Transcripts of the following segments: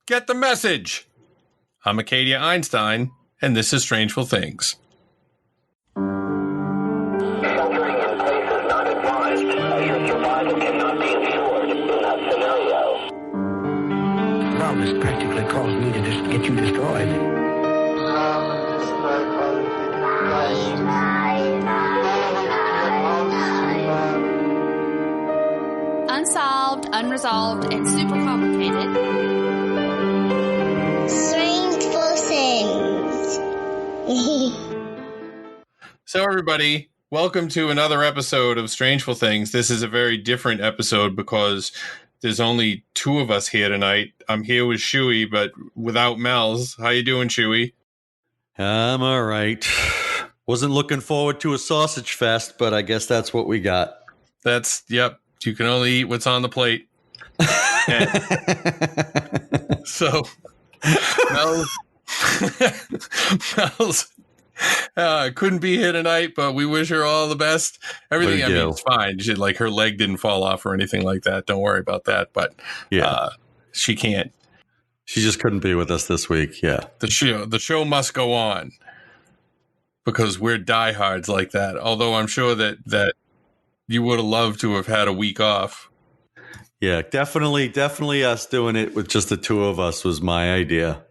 Get the message. I'm Acadia Einstein, and this is Strangeful Things. Sheltering in place is not advised, as your survival cannot be ensured in that scenario. Well, this practically caused me to just get you destroyed. Unsolved, unresolved, and super complicated. Strangeful Things. So, everybody, welcome to another episode of Strangeful Things. This is a very different episode because there's only two of us here tonight. I'm here with Shuey, but without Mel's. How you doing, Shuey? I'm all right. Wasn't looking forward to a sausage fest, but I guess that's what we got. Yep. You can only eat what's on the plate. So, Mel's couldn't be here tonight, but we wish her all the best. Everything, I mean, it's fine. Her leg didn't fall off or anything like that. Don't worry about that. But she can't. She just couldn't be with us this week. Yeah. The show must go on because we're diehards like that. Although I'm sure that you would have loved to have had a week off. Yeah, definitely us doing it with just the two of us was my idea.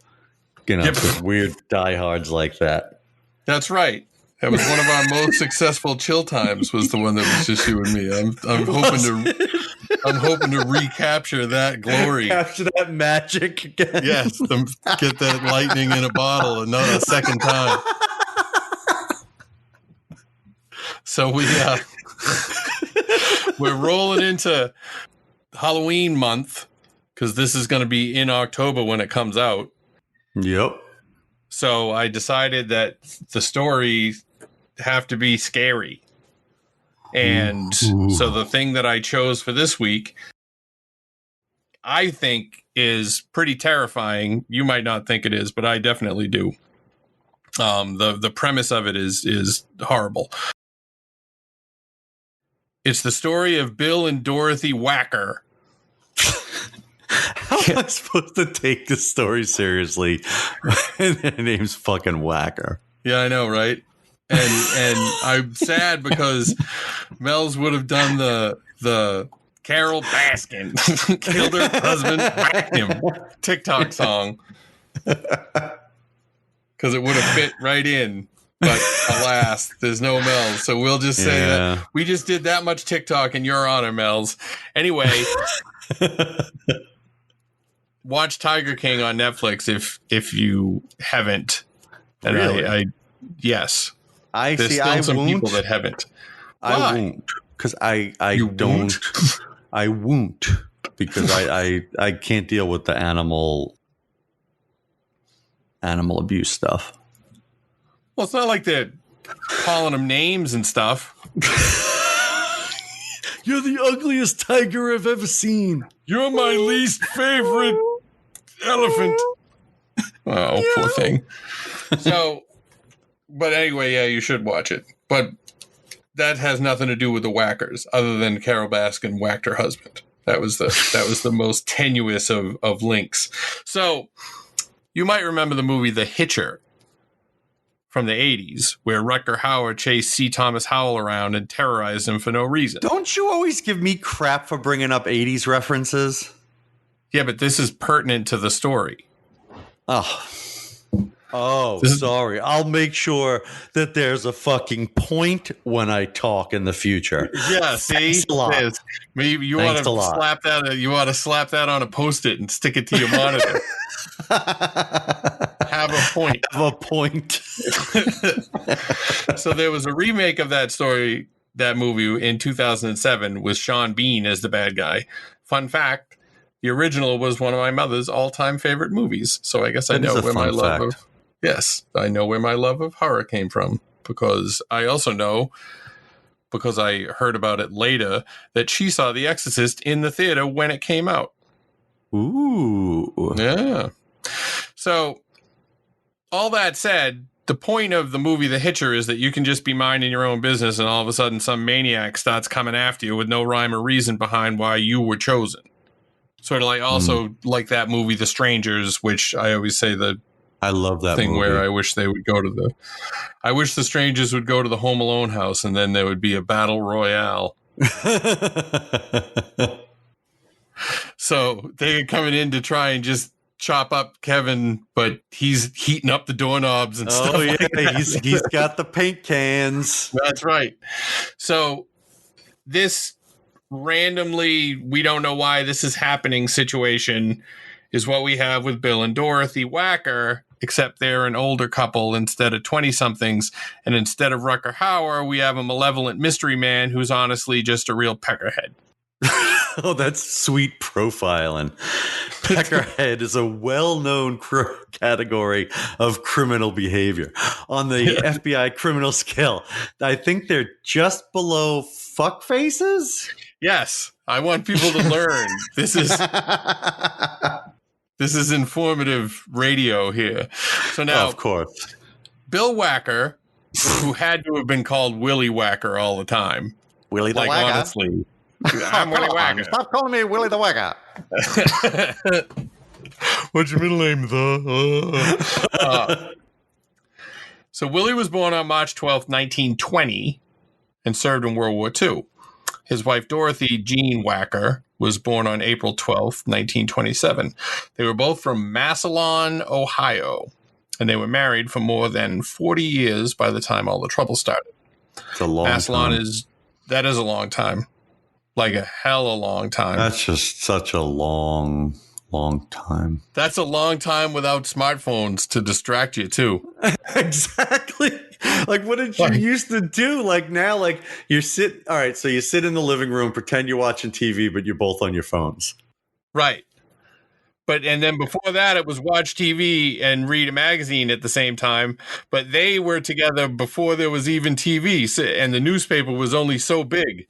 You know, yep. Weird diehards like that. That's right. That was one of our most successful chill times. Was the one that was just you and me. I'm hoping to recapture that glory, capture that magic again. Yes, get that lightning in a bottle another second time. So we're rolling into Halloween month because this is going to be in October when it comes out. Yep. So I decided that the stories have to be scary. And so the thing that I chose for this week, I think is pretty terrifying. You might not think it is, but I definitely do. The premise of it is horrible. It's the story of Bill and Dorothy Wacker. How am I supposed to take this story seriously? And their name's fucking Wacker. Yeah, I know, right? And I'm sad because Mel's would have done the Carol Baskin killed her husband, whacked him TikTok song because it would have fit right in. But alas, there's no Mel's. So we'll just say that we just did that much TikTok in your honor, Mel's. Anyway, watch Tiger King on Netflix if you haven't. And really? Yes. There's still some people that haven't. Why? I won't. Because I don't. I won't. Because I can't deal with the animal abuse stuff. Well, it's not like they're calling them names and stuff. You're the ugliest tiger I've ever seen. You're my least favorite elephant. Oh, poor thing. So, but anyway, yeah, you should watch it. But that has nothing to do with the Wackers, other than Carol Baskin whacked her husband. That was the most tenuous of links. So, you might remember the movie The Hitcher from the 80s, where Rutger Hauer chased C. Thomas Howell around and terrorized him for no reason. Don't you always give me crap for bringing up 80s references? Yeah, but this is pertinent to the story. Sorry. I'll make sure that there's a fucking point when I talk in the future. Yeah, see? Maybe you want to slap that. You want to slap that on a Post-it and stick it to your monitor. Have a point. Have a point. So there was a remake of that movie in 2007 with Sean Bean as the bad guy. Fun fact, the original was one of my mother's all-time favorite movies. So I guess I know where my love of... Yes, I know where my love of horror came from, because I also know, because I heard about it later, that she saw The Exorcist in the theater when it came out. Ooh. Yeah. So, all that said, the point of the movie The Hitcher is that you can just be minding your own business and all of a sudden some maniac starts coming after you with no rhyme or reason behind why you were chosen. Sort of like also like that movie, The Strangers, which I always say I love that thing movie. where I wish they would go to I wish the strangers would go to the Home Alone house and then there would be a battle royale. So they're coming in to try and just chop up Kevin, but he's heating up the doorknobs and stuff. Oh yeah, like that. he's got the paint cans. That's right. So this randomly, we don't know why this is happening situation is what we have with Bill and Dorothy Wacker, except they're an older couple instead of 20-somethings. And instead of Rucker Hauer, we have a malevolent mystery man who's honestly just a real peckerhead. Oh, that's sweet profiling. Peckerhead is a well-known category of criminal behavior. On the FBI criminal scale, I think they're just below fuck faces. Yes, I want people to learn. This is informative radio here. So now, of course, Bill Wacker, who had to have been called Willie Wacker all the time. Willie the like, Wacker. Honestly, I'm Willie Wacker. Stop calling me Willie the Wacker. What's your middle name, So Willie was born on March 12th, 1920, and served in World War II. His wife, Dorothy Jean Wacker, was born on April 12th, 1927. They were both from Massillon, Ohio, and they were married for more than 40 years by the time all the trouble started. It's a long Massillon time. is a long time. Like a hell of a long time. That's just such a long time. That's a long time without smartphones to distract you, too. Exactly. Like, what did you used to do? Like, now, like, you sit in the living room, pretend you're watching TV, but you're both on your phones. Right. And then before that, it was watch TV and read a magazine at the same time. But they were together before there was even TV, and the newspaper was only so big.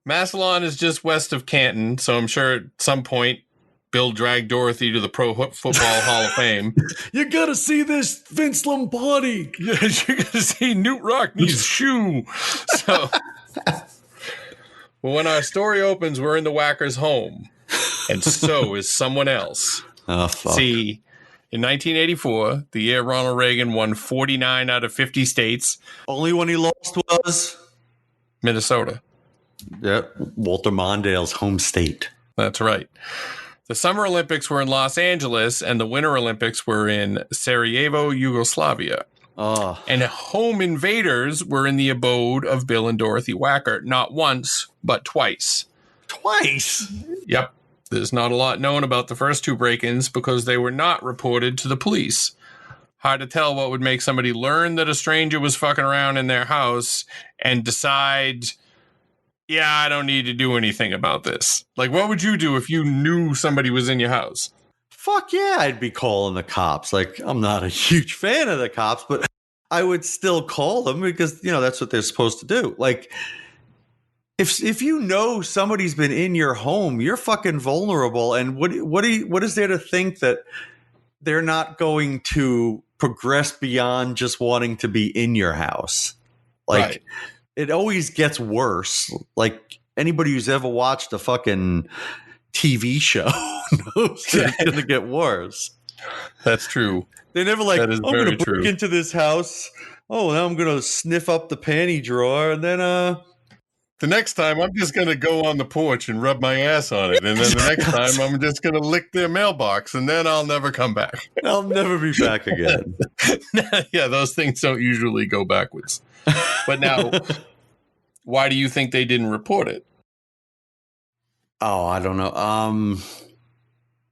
Massillon is just west of Canton, so I'm sure at some point Bill dragged Dorothy to the Pro Football Hall of Fame. You gotta see this Vince Lombardi. Yeah, you gotta see Newt Rockney's shoe. So, well, when our story opens, we're in the Wackers' home, and so is someone else. Oh, fuck. See, in 1984, the year Ronald Reagan won 49 out of 50 states. Only one he lost was Minnesota. Yep, Walter Mondale's home state. That's right. The Summer Olympics were in Los Angeles, and the Winter Olympics were in Sarajevo, Yugoslavia. Oh. And home invaders were in the abode of Bill and Dorothy Wacker, not once, but twice. Twice? Yep. There's not a lot known about the first two break-ins because they were not reported to the police. Hard to tell what would make somebody learn that a stranger was fucking around in their house and decide, yeah, I don't need to do anything about this. Like, what would you do if you knew somebody was in your house? Fuck yeah, I'd be calling the cops. Like, I'm not a huge fan of the cops, but I would still call them because, you know, that's what they're supposed to do. Like, if you know somebody's been in your home, you're fucking vulnerable. And what is there to think that they're not going to progress beyond just wanting to be in your house? Like, right. It always gets worse. Like, anybody who's ever watched a fucking TV show knows that it's going to get worse. That's true. They're never like, I'm going to break into this house. Oh, now I'm going to sniff up the panty drawer. And then, the next time I'm just going to go on the porch and rub my ass on it. And then the next time I'm just going to lick their mailbox and then I'll never come back. I'll never be back again. Yeah, those things don't usually go backwards. But now, why do you think they didn't report it? Oh, I don't know.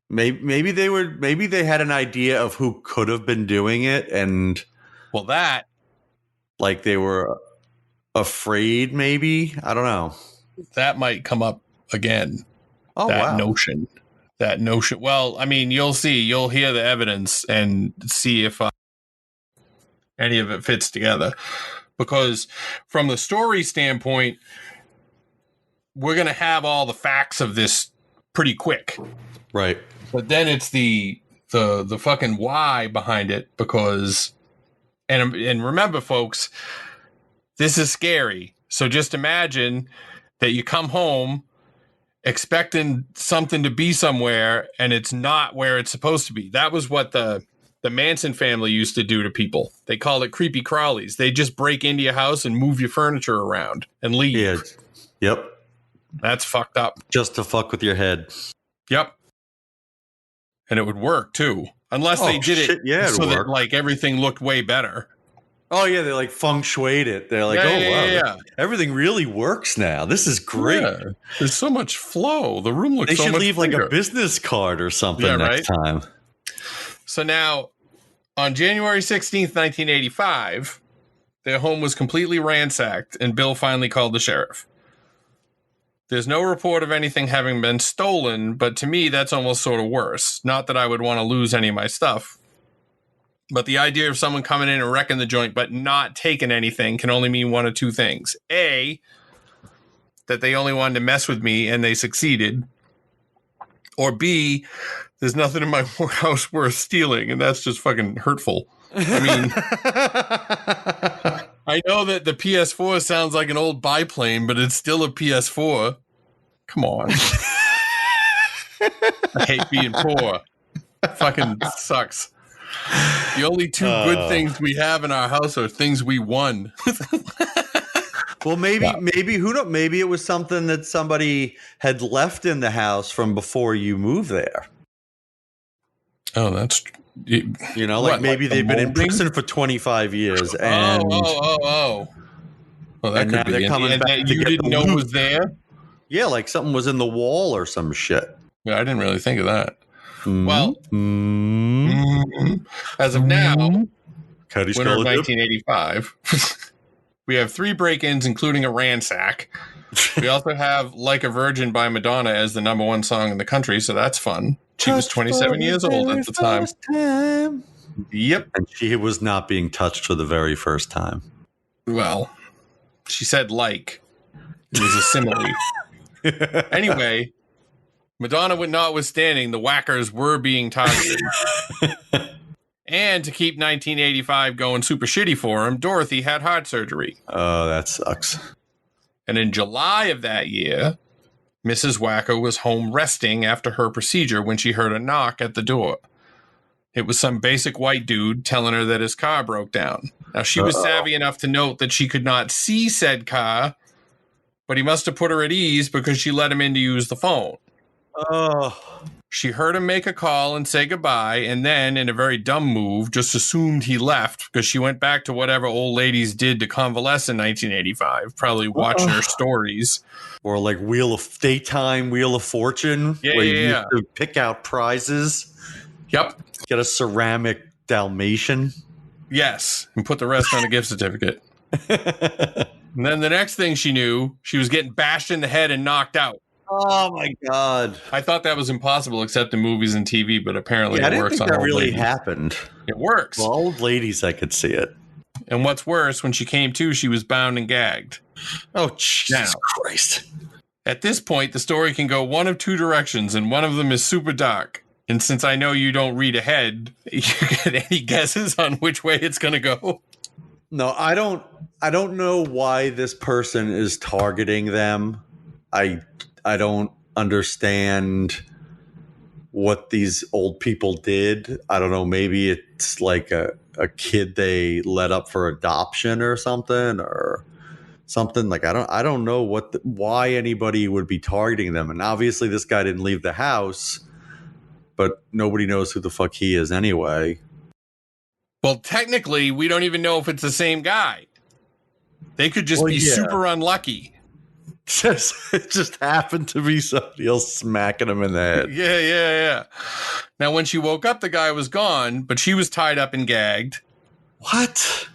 Maybe they had an idea of who could have been doing it, and like they were afraid. Maybe, I don't know. That might come up again. Oh, that notion. Well, I mean, you'll hear the evidence and see if any of it fits together. Because from the story standpoint, we're going to have all the facts of this pretty quick. Right. But then it's the fucking why behind it, because and remember, folks, this is scary. So just imagine that you come home expecting something to be somewhere and it's not where it's supposed to be. That was what the Manson family used to do to people. They called it creepy crawlies. They just break into your house and move your furniture around and leave. Yeah. Yep. That's fucked up. Just to fuck with your head. Yep. And it would work too. Unless they did it so that like everything looked way better. Oh yeah, they like feng shuied it. They're like, everything really works now. This is great. Yeah. There's so much flow. The room looks so much They should leave bigger. like a business card or something next time. So now, on January 16th, 1985, their home was completely ransacked, and Bill finally called the sheriff. There's no report of anything having been stolen, but to me, that's almost sort of worse. Not that I would want to lose any of my stuff. But the idea of someone coming in and wrecking the joint but not taking anything can only mean one of two things. A, that they only wanted to mess with me and they succeeded. Or B, there's nothing in my house worth stealing, and that's just fucking hurtful. I mean, I know that the PS4 sounds like an old biplane, but it's still a PS4. Come on. I hate being poor. Fucking sucks. The only two good things we have in our house are things we won. Well, maybe who knows? Maybe it was something that somebody had left in the house from before you moved there. Oh, that's like maybe they've been in prison for 25 years, and well, that could be. They're coming back and you didn't know it was there. Yeah, like something was in the wall or some shit. Yeah, I didn't really think of that. Well, as of now, winter of 1985, we have 3 break-ins, including a ransack. We also have Like a Virgin by Madonna as the #1 song in the country, so that's fun. She was 27 years old at the time. Yep. And she was not being touched for the very first time. Well, she said like. It was a simile. Anyway, Madonna notwithstanding, the Wackers were being targeted. And to keep 1985 going super shitty for him, Dorothy had heart surgery. Oh, that sucks. And in July of that year, Mrs. Wacker was home resting after her procedure when she heard a knock at the door. It was some basic white dude telling her that his car broke down. Now, she was savvy enough to note that she could not see said car, but he must have put her at ease because she let him in to use the phone. Oh. She heard him make a call and say goodbye, and then, in a very dumb move, just assumed he left because she went back to whatever old ladies did to convalesce in 1985, probably watching her stories. Or like Wheel of Fortune, where you used to pick out prizes. Yep. Get a ceramic Dalmatian. Yes, and put the rest on a gift certificate. And then the next thing she knew, she was getting bashed in the head and knocked out. Oh my God! I thought that was impossible, except in movies and TV, but apparently it works on old ladies. I didn't think that really happened. It works. Well, old ladies, I could see it. And what's worse, when she came to, she was bound and gagged. Oh, Jesus Christ! At this point, the story can go one of two directions, and one of them is super dark. And since I know you don't read ahead, you get any guesses on which way it's going to go? No, I don't know why this person is targeting them. I don't understand what these old people did. I don't know. Maybe it's like a kid they let up for adoption or something. Like I don't know why anybody would be targeting them. And obviously, this guy didn't leave the house, but nobody knows who the fuck he is anyway. Well, technically, we don't even know if it's the same guy. They could just be super unlucky. It just happened to be somebody else smacking him in the head. Yeah. Now, when she woke up, the guy was gone, but she was tied up and gagged. What?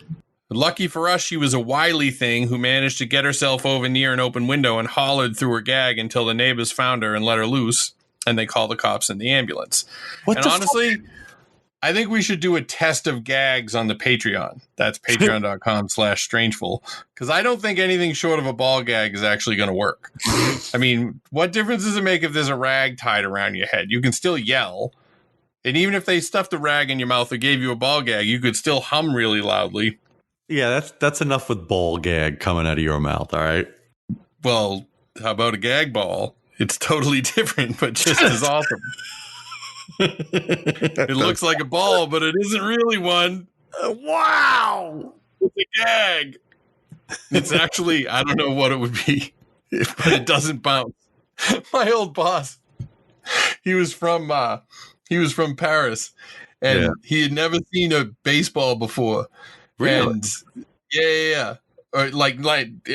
Lucky for us, she was a wily thing who managed to get herself over near an open window and hollered through her gag until the neighbors found her and let her loose, and they called the cops and the ambulance. And honestly, I think we should do a test of gags on the Patreon. That's patreon.com/strangeful. Because I don't think anything short of a ball gag is actually going to work. I mean, what difference does it make if there's a rag tied around your head? You can still yell. And even if they stuffed the rag in your mouth or gave you a ball gag, you could still hum really loudly. Yeah, that's enough with ball gag coming out of your mouth, all right? Well, how about a gag ball? It's totally different, but just as awesome. It looks like a ball, but it isn't really one. Wow. It's a gag. It's actually, I don't know what it would be, but it doesn't bounce. My old boss, he was from Paris, and he had never seen a baseball before. Really? And yeah. Or like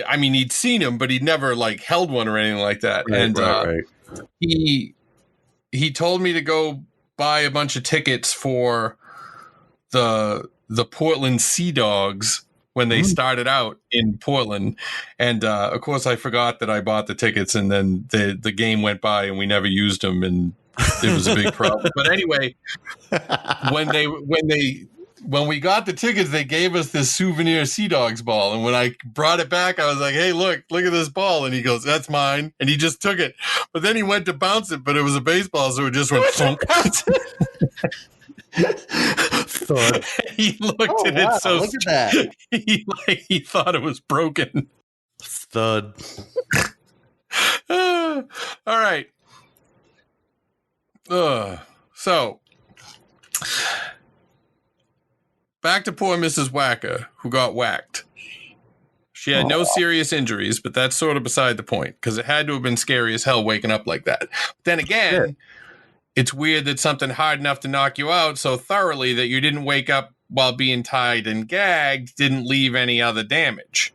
I mean, he'd seen them, but he'd never like held one or anything like that. Right. He told me to go buy a bunch of tickets for the Portland Sea Dogs when they started out in Portland, and of course I forgot that I bought the tickets, and then the game went by and we never used them, and it was a big problem. But anyway, when we got the tickets, they gave us this souvenir Sea Dogs ball, and when I brought it back, I was like, "Hey, look at this ball!" And he goes, "That's mine," and he just took it. But then he went to bounce it, but it was a baseball, so it just went thunk. Thud. He looked at it so look at that. He thought it was broken. Thud. All right. So back to poor Mrs. Wacker, who got whacked. She had no serious injuries, but that's sort of beside the point, because it had to have been scary as hell waking up like that. But then again, it's weird that something hard enough to knock you out so thoroughly that you didn't wake up while being tied and gagged didn't leave any other damage.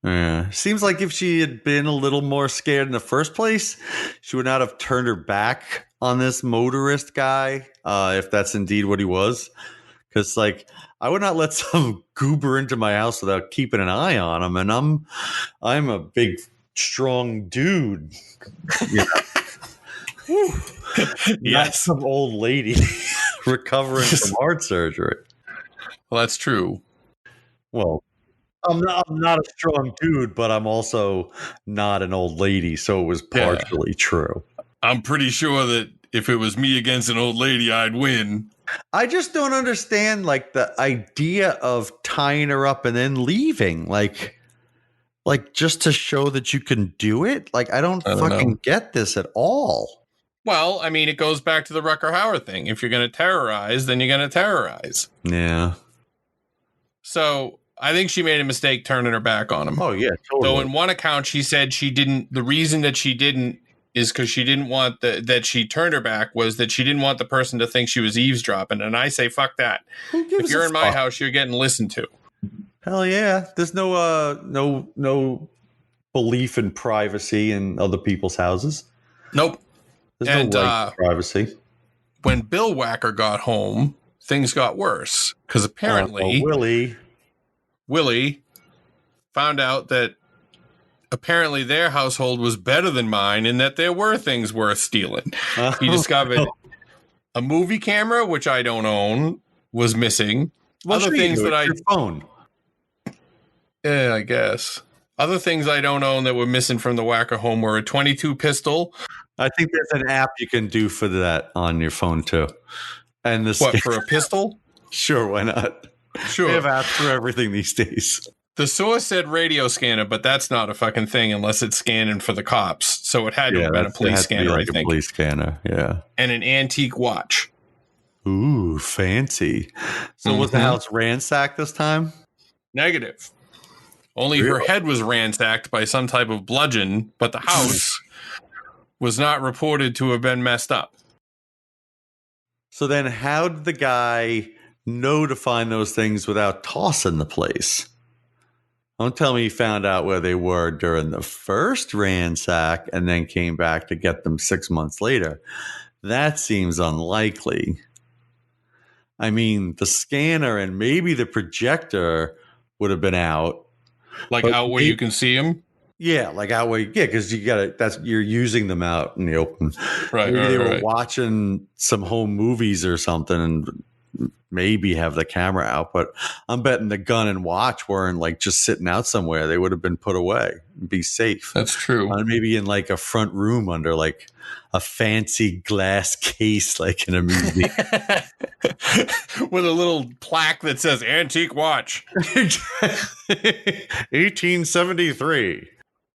Yeah. Seems like if she had been a little more scared in the first place, she would not have turned her back on this motorist guy, if that's indeed what he was. Because, like, I would not let some goober into my house without keeping an eye on him, and I'm a big, strong dude. You know? Not some old lady recovering from heart surgery. Well, that's true. Well, I'm not a strong dude, but I'm also not an old lady, so it was partially true. I'm pretty sure that if it was me against an old lady, I'd win. I just don't understand, like, the idea of tying her up and then leaving, like just to show that you can do it. Like, I don't fucking get this at all. Well, I mean, it goes back to the Rucker Hauer thing. If you're going to terrorize, then you're going to terrorize. Yeah. So I think she made a mistake turning her back on him. Oh, yeah, totally. Though in one account, she said she didn't. The reason that she didn't is because she didn't want that she turned her back was that she didn't want the person to think she was eavesdropping. And I say, fuck that. If you're in my house, you're getting listened to. Hell yeah. There's no belief in privacy in other people's houses. Nope. There's no right to privacy. When Bill Wacker got home, things got worse because apparently Willie found out that apparently their household was better than mine and that there were things worth stealing. He discovered a movie camera, which I don't own, was missing. Other things that your phone. Yeah, I guess. Other things I don't own that were missing from the Wacker home were a .22 pistol. I think there's an app you can do for that on your phone too. And for a pistol? Sure, why not? Sure. We have apps for everything these days. The source said radio scanner, but that's not a fucking thing unless it's scanning for the cops. So it had to have been a police scanner, I think. A police scanner, yeah. And an antique watch. Ooh, fancy. So was the house ransacked this time? Negative. Only her head was ransacked by some type of bludgeon, but the house was not reported to have been messed up. So then how did the guy know to find those things without tossing the place? Don't tell me he found out where they were during the first ransack and then came back to get them 6 months later. That seems unlikely. I mean, the scanner and maybe the projector would have been out. Like out where you can see them? Yeah, like out where, because you're using them out in the open. Right. Maybe they were watching some home movies or something and maybe have the camera out, but I'm betting the gun and watch weren't like just sitting out somewhere. They would have been put away and be safe. That's true. Maybe in like a front room under like a fancy glass case, like in a movie. With a little plaque that says antique watch. 1873.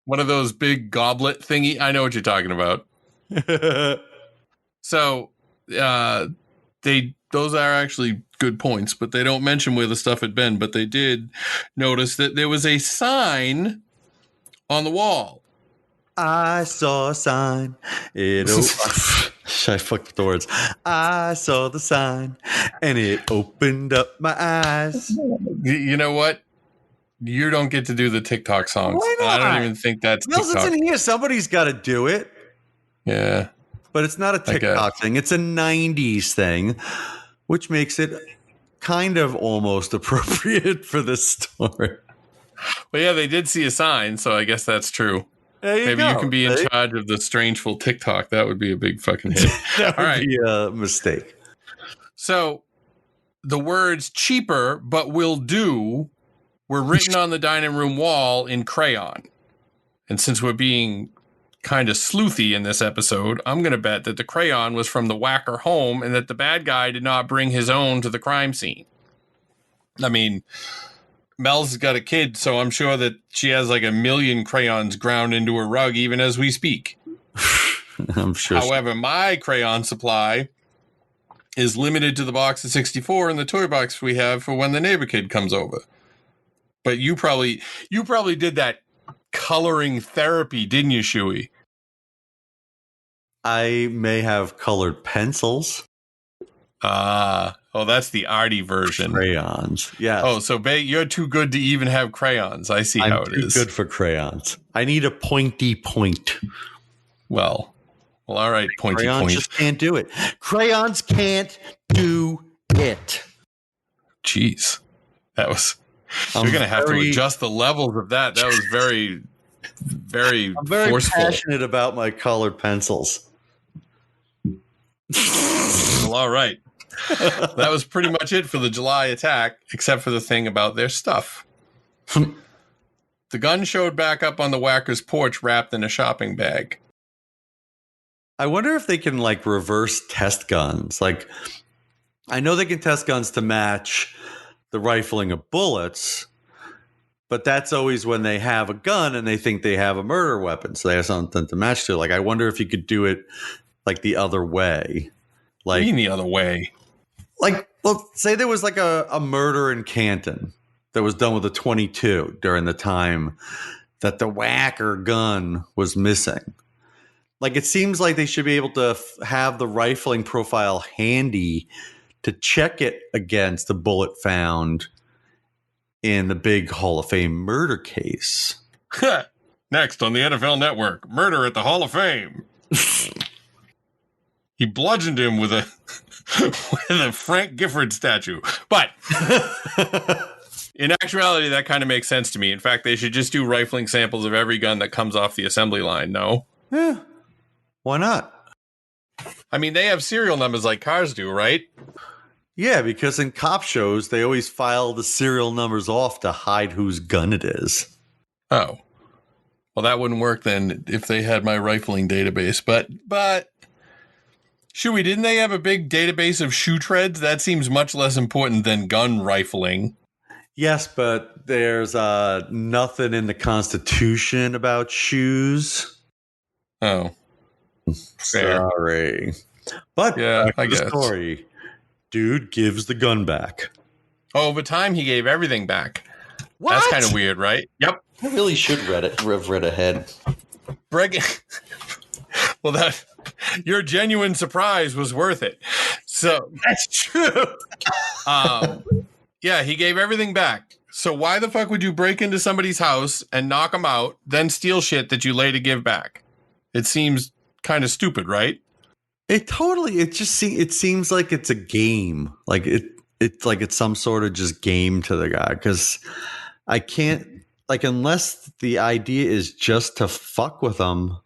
One of those big goblet thingy. I know what you're talking about. So, those are actually good points, but they don't mention where the stuff had been. But they did notice that there was a sign on the wall. I saw a sign. I fucked the words. I saw the sign, and it opened up my eyes. You know what? You don't get to do the TikTok songs. Why not? I don't even think that's Mills, it's TikTok. in here. Somebody's got to do it. Yeah. But it's not a TikTok thing. It's a 90s thing, which makes it kind of almost appropriate for this story. Well, yeah, they did see a sign, so I guess that's true. Maybe you can be in charge of the Strangeful TikTok. That would be a big fucking hit. That would be a mistake. So the words cheaper but will do were written on the dining room wall in crayon. And since we're being kind of sleuthy in this episode, I'm going to bet that the crayon was from the Wacker home and that the bad guy did not bring his own to the crime scene. I mean, Mel's got a kid, so I'm sure that she has like 1 million crayons ground into her rug even as we speak. I'm sure. However, my crayon supply is limited to the box of 64 and the toy box we have for when the neighbor kid comes over. But you probably did that coloring therapy, didn't you, Shuey? I may have colored pencils. Oh, that's the arty version. Crayons. Yeah. Oh, so you're too good to even have crayons. I see how it is. Good for crayons. I need a pointy point. Well, all right, pointy crayons point. Just can't do it. Crayons can't do it. Jeez, that was. You're going to have to adjust the levels of that. That was very, very I'm very forceful. passionate about my colored pencils. Well, all right. That was pretty much it for the July attack, except for the thing about their stuff. The gun showed back up on the Wacker's porch wrapped in a shopping bag. I wonder if they can like reverse test guns. Like, I know they can test guns to match the rifling of bullets, but that's always when they have a gun and they think they have a murder weapon, so they have something to match to. Like, I wonder if you could do it like the other way. Like, What do you mean the other way? Like, well, say there was like a murder in Canton that was done with a 22 during the time that the Wacker gun was missing. Like, it seems like they should be able to have the rifling profile handy to check it against the bullet found in the big Hall of Fame murder case. Next on the NFL Network, murder at the Hall of Fame. He bludgeoned him with a Frank Gifford statue. But in actuality, that kind of makes sense to me. In fact, they should just do rifling samples of every gun that comes off the assembly line, no? Yeah. Why not? I mean, they have serial numbers like cars do, right? Yeah, because in cop shows, they always file the serial numbers off to hide whose gun it is. Oh. Well, that wouldn't work then if they had my rifling database. But Shuey, didn't they have a big database of shoe treads? That seems much less important than gun rifling. Yes, but there's nothing in the Constitution about shoes. Oh. Fair. Sorry. But yeah, I guess. Story. Dude gives the gun back. Oh, over time he gave everything back. What? That's kind of weird, right? Yep. I really should have read ahead. Well, your genuine surprise was worth it. So that's true. Yeah, he gave everything back. So why the fuck would you break into somebody's house and knock them out, then steal shit that you later give back? It seems kind of stupid, right? It seems like it's a game. Like it's like it's some sort of just game to the guy, because I can't, like, unless the idea is just to fuck with them.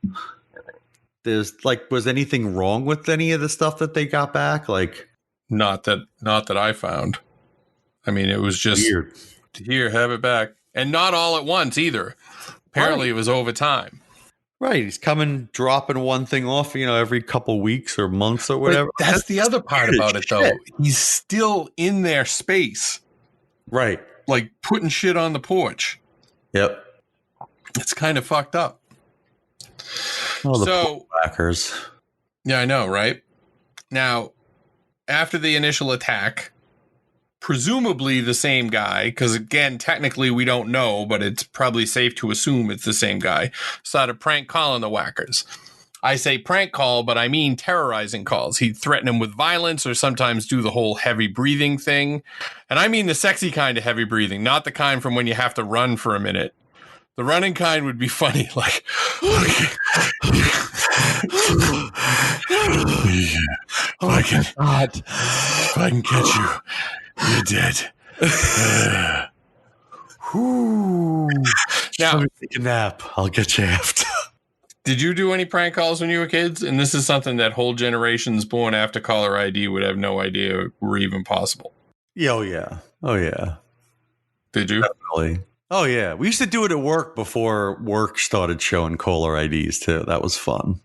There's like, was anything wrong with any of the stuff that they got back? Like, not that I found. I mean, it was just weird. Here, have it back, and not all at once either. Apparently, It was over time. Right, he's dropping one thing off, every couple weeks or months or whatever. But that's the other part about it, though. He's still in their space. Right. Like putting shit on the porch. Yep. It's kind of fucked up. Oh, the So, Wackers. yeah, I know, right? Now, after the initial attack, presumably the same guy, because again, technically we don't know, but it's probably safe to assume it's the same guy, started prank calling the Wackers. I say prank call, but I mean terrorizing calls. He'd threaten him with violence or sometimes do the whole heavy breathing thing. And I mean the sexy kind of heavy breathing, not the kind from when you have to run for a minute. The running kind would be funny, like, if I can catch you, you're dead. Now, let me take a nap. I'll get you after. Did you do any prank calls when you were kids? And this is something that whole generations born after caller ID would have no idea were even possible. Oh, yeah. Oh, yeah. Did you? Definitely. Oh, yeah. We used to do it at work before work started showing caller IDs, too. That was fun.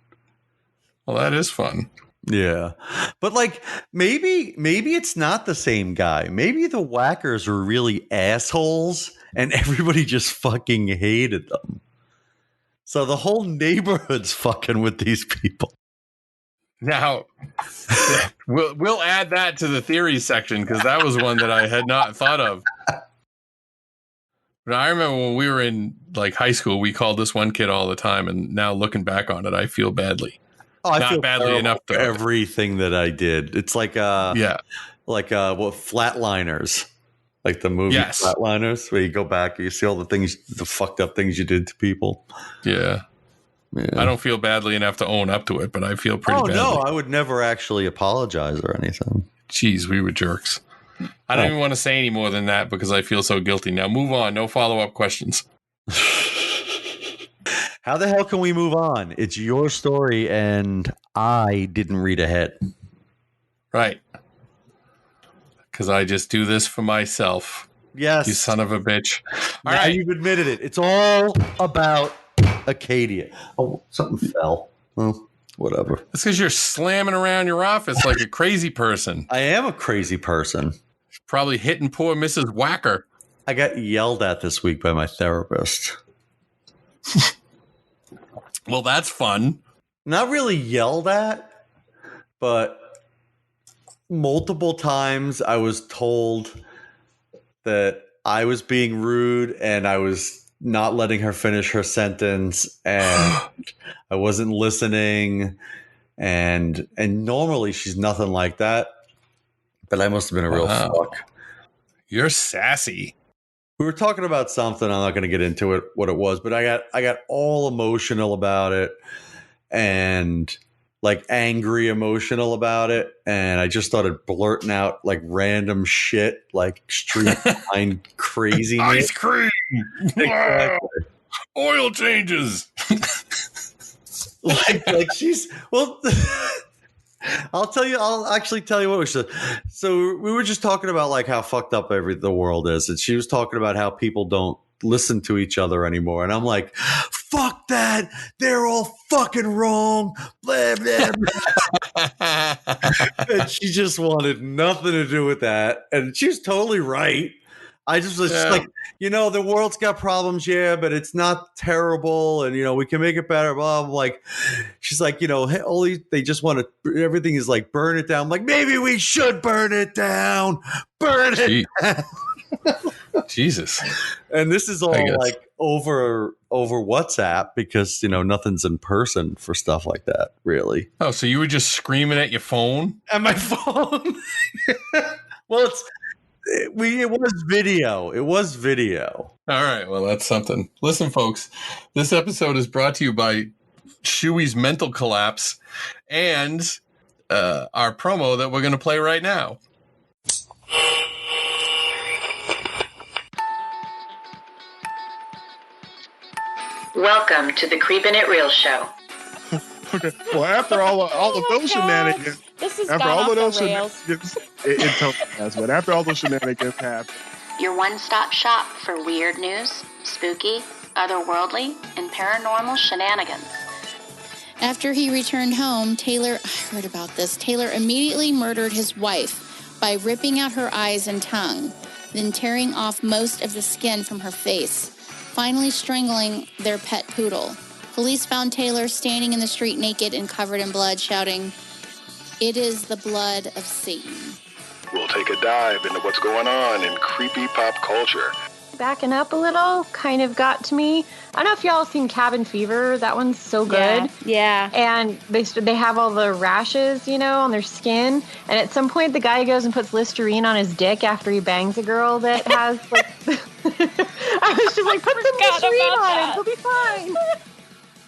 Well, that is fun. Yeah. But, like, maybe it's not the same guy. Maybe the Wackers were really assholes and everybody just fucking hated them. So the whole neighborhood's fucking with these people. Now, we'll add that to the theory section because that was one that I had not thought of. But I remember when we were in like high school, we called this one kid all the time, and now looking back on it, I feel badly. Oh, I not feel badly enough for though. Everything that I did. It's like what Flatliners. Like the movie Flatliners, where you go back and you see all the fucked up things you did to people. Yeah. I don't feel badly enough to own up to it, but I feel pretty badly. No, I would never actually apologize or anything. Jeez, we were jerks. I don't even want to say any more than that because I feel so guilty. Now move on. No follow-up questions. How the hell can we move on? It's your story and I didn't read ahead. Right. Because I just do this for myself. Yes. You son of a bitch. All right. You've admitted it. It's all about Acadia. Oh, something fell. Well, whatever. That's because you're slamming around your office like a crazy person. I am a crazy person. Probably hitting poor Mrs. Wacker. I got yelled at this week by my therapist. Well, that's fun. Not really yelled at, but multiple times I was told that I was being rude and I was not letting her finish her sentence and I wasn't listening and normally she's nothing like that, but I must have been a real fuck. You're sassy. We were talking about something. I'm not going to get into it, what it was, but I got all emotional about it and like angry emotional about it, and I just started blurting out like random shit, like street line craziness. Ice cream, Exactly. Oil changes. like she's well. I'll actually tell you what we said. So we were just talking about like how fucked up the world is, and she was talking about how people don't listen to each other anymore, and I'm like, fuck that, they're all fucking wrong, blah blah blah. And she just wanted nothing to do with that, and she was totally right. I just was just like, the world's got problems, but it's not terrible, and we can make it better. Blah, blah. Like, she's like, they just want to. Everything is like burn it down. I'm like, maybe we should burn it down. Burn it down. Jesus. And this is all like over WhatsApp because nothing's in person for stuff like that, really. Oh, so you were just screaming at your phone? At my phone? Well, it was video. It was video. All right. Well, that's something. Listen, folks, this episode is brought to you by Shuey's Mental Collapse and our promo that we're going to play right now. Welcome to the Creepin' It Real Show. Okay. Well, after all of those shenanigans, after all of those shenanigans, it totally has. But after all those shenanigans happen, your one-stop shop for weird news, spooky, otherworldly, and paranormal shenanigans. After he returned home, I heard about this. Taylor immediately murdered his wife by ripping out her eyes and tongue, then tearing off most of the skin from her face. finally strangling their pet poodle. Police found Taylor standing in the street naked and covered in blood, shouting, "It is the blood of Satan." We'll take a dive into what's going on in creepy pop culture. Backing up a little kind of got to me. I don't know if y'all seen Cabin Fever. That one's so good. Yeah. And they have all the rashes, on their skin. And at some point, the guy goes and puts Listerine on his dick after he bangs a girl that has, like... I was just like, put some Listerine on it. He'll be fine.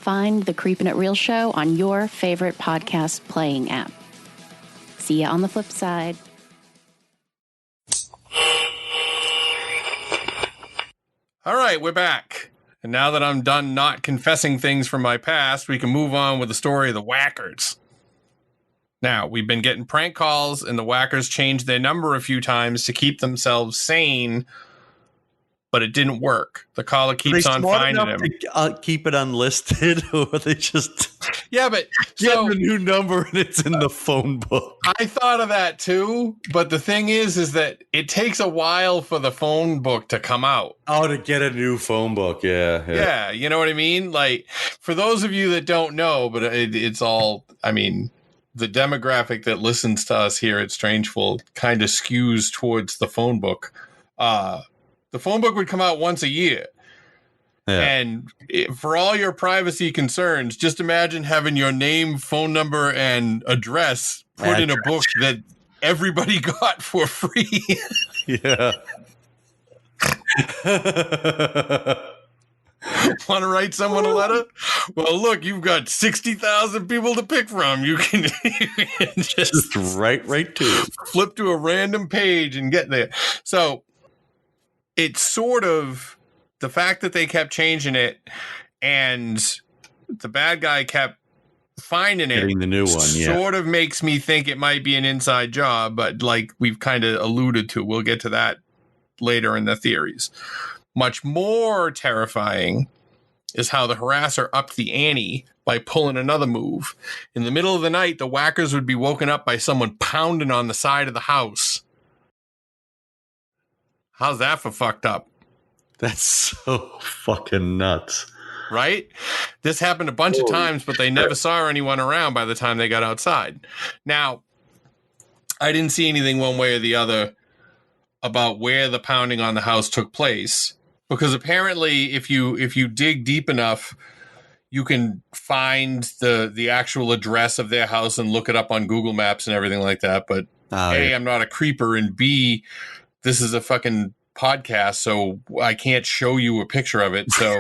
Find the Creepin' It Real show on your favorite podcast playing app. See ya on the flip side. All right, we're back. And now that I'm done not confessing things from my past, we can move on with the story of the Wackers. Now, we've been getting prank calls, and the Wackers changed their number a few times to keep themselves sane, but it didn't work. The caller keeps on finding him. To, keep it unlisted, or they just but get a new number and it's in the phone book. I thought of that too, but the thing is that it takes a while for the phone book to come out. Oh, to get a new phone book, yeah. You know what I mean? Like, for those of you that don't know, but it's all, I mean, the demographic that listens to us here at Strangeful kind of skews towards the phone book. The phone book would come out once a year. Yeah. And for all your privacy concerns, just imagine having your name, phone number, and address put in a book that everybody got for free. Yeah. Want to write someone a letter? Well, look, you've got 60,000 people to pick from. You can just right to flip to a random page and get there. So it's sort of the fact that they kept changing it and the bad guy kept finding it. Getting the new one, sort of makes me think it might be an inside job, but like we've kind of alluded to, we'll get to that later in the theories. Much more terrifying is how the harasser upped the ante by pulling another move. In the middle of the night, the Wackers would be woken up by someone pounding on the side of the house. How's that for fucked up? That's so fucking nuts. Right? This happened a bunch of times, but they never saw anyone around by the time they got outside. Now, I didn't see anything one way or the other about where the pounding on the house took place, because apparently if you dig deep enough, you can find the actual address of their house and look it up on Google Maps and everything like that. But A, I'm not a creeper, and B, this is a fucking podcast, so I can't show you a picture of it. So,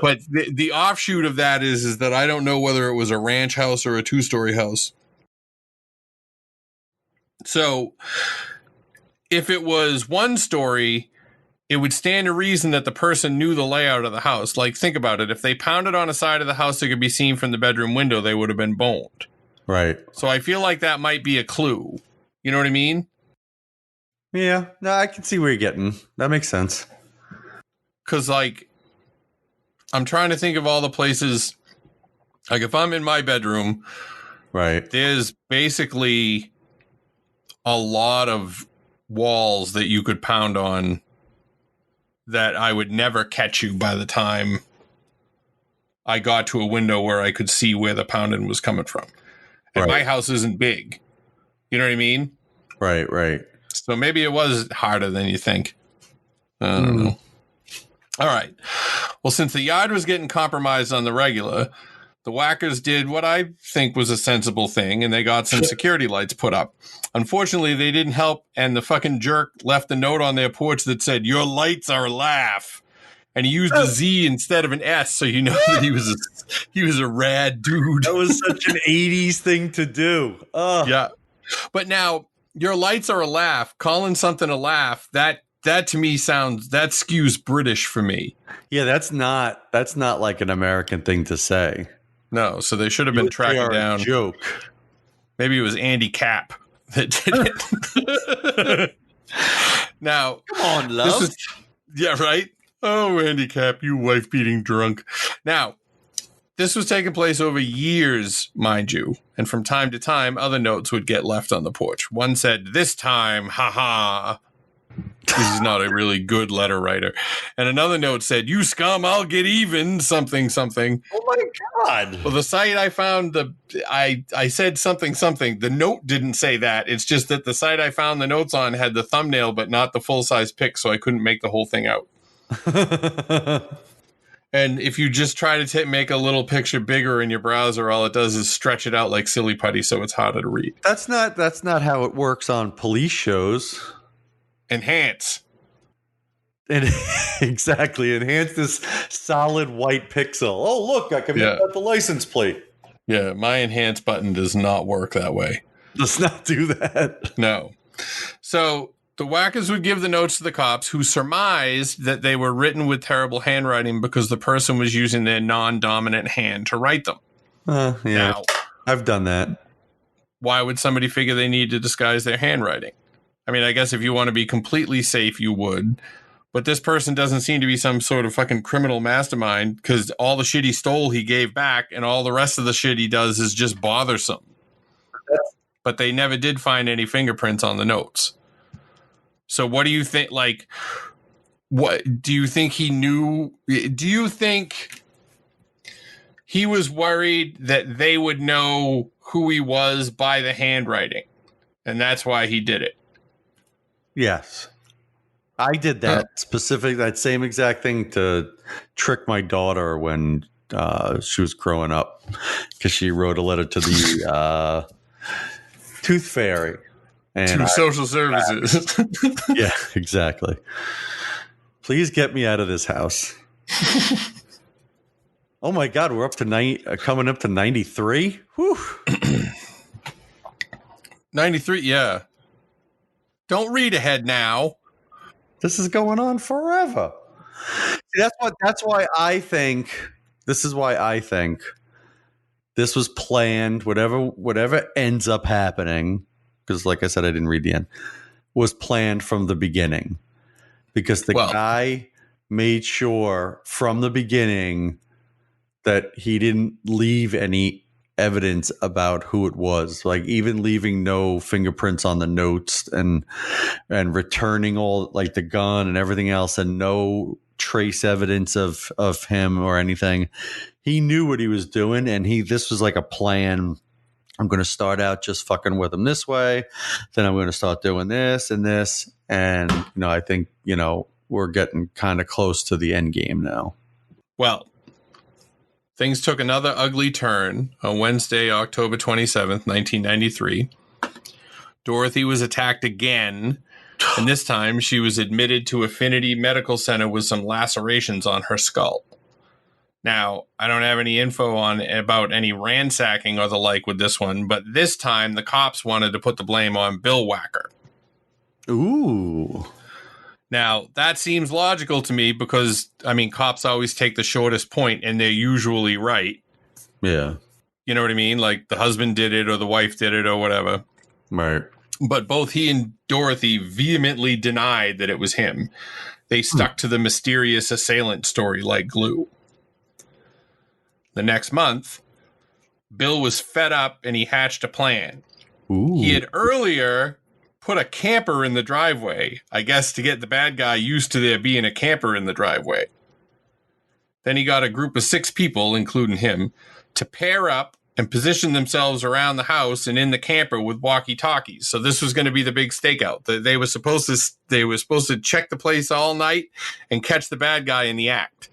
but the offshoot of that is that I don't know whether it was a ranch house or a 2-story house. So, if it was 1 story, it would stand to reason that the person knew the layout of the house. Like, think about it. If they pounded on a side of the house that could be seen from the bedroom window, they would have been boned. Right. So I feel like that might be a clue. You know what I mean? Yeah, no, I can see where you're getting. That makes sense. Because, like, I'm trying to think of all the places. Like, if I'm in my bedroom, right, there's basically a lot of walls that you could pound on that I would never catch you by the time I got to a window where I could see where the pounding was coming from. And my house isn't big. You know what I mean? Right. So maybe it was harder than you think. I don't know. All right. Well, since the yard was getting compromised on the regular, the Wackers did what I think was a sensible thing, and they got some security lights put up. Unfortunately, they didn't help, and the fucking jerk left a note on their porch that said, "Your lights are a laugh." And he used a Z instead of an S, so you know that he was a rad dude. That was such an 80s thing to do. Yeah. But now, your lights are a laugh. Calling something a laugh, that to me that skews British for me. Yeah, that's not like an American thing to say. No, so they should have been tracking down. A joke. Maybe it was Andy Capp that did it. Now, come on, love. Yeah, right. Oh, Andy Capp, you wife-beating drunk. Now, this was taking place over years, mind you, and from time to time, other notes would get left on the porch. One said, "This time, haha." He's not a really good letter writer. And another note said, "You scum, I'll get even, something, something." Oh my God. Well, the site I found, I said something, something. The note didn't say that. It's just that the site I found the notes on had the thumbnail, but not the full-size pic, so I couldn't make the whole thing out. And if you just try to make a little picture bigger in your browser, all it does is stretch it out like silly putty, so it's harder to read. That's not how it works on police shows. Enhance. And exactly. Enhance this solid white pixel. Oh, look, I can make out the license plate. Yeah, my enhance button does not work that way. Does not do that. No. So the Wackers would give the notes to the cops, who surmised that they were written with terrible handwriting because the person was using their non-dominant hand to write them. Yeah, now, I've done that. Why would somebody figure they need to disguise their handwriting? I mean, I guess if you want to be completely safe, you would. But this person doesn't seem to be some sort of fucking criminal mastermind, because all the shit he stole, he gave back, and all the rest of the shit he does is just bothersome. But they never did find any fingerprints on the notes. So what do you think? Like, what do you think he knew? Do you think he was worried that they would know who he was by the handwriting, and that's why he did it? Yes. I did that that same exact thing to trick my daughter when she was growing up, because she wrote a letter to the Tooth Fairy. And to social services. Yeah, exactly. Please get me out of this house. Oh my God, we're up to coming up to 93. Whew. 93, yeah. Don't read ahead now. This is going on forever. That's why I think this was planned. Whatever ends up happening, because like I said, I didn't read the end, was planned from the beginning. Because the guy made sure from the beginning that he didn't leave any evidence about who it was, like even leaving no fingerprints on the notes and returning all like the gun and everything else, and no trace evidence of him or anything. He knew what he was doing, and this was like a plan. I'm going to start out just fucking with him this way, then I'm going to start doing this and this, and I think we're getting kind of close to the end game now. Well, things took another ugly turn on Wednesday, October 27th, 1993. Dorothy was attacked again, and this time she was admitted to Affinity Medical Center with some lacerations on her skull. Now, I don't have any info about any ransacking or the like with this one, but this time the cops wanted to put the blame on Bill Wacker. Ooh. Now, that seems logical to me because, cops always take the shortest point, and they're usually right. Yeah. You know what I mean? Like, the husband did it or the wife did it or whatever. Right. But both he and Dorothy vehemently denied that it was him. They stuck to the mysterious assailant story like glue. The next month, Bill was fed up and he hatched a plan. Ooh. He had earlier put a camper in the driveway, I guess to get the bad guy used to there being a camper in the driveway. Then he got a group of 6 people, including him, to pair up and position themselves around the house and in the camper with walkie-talkies. So this was going to be the big stakeout. They were supposed to check the place all night and catch the bad guy in the act.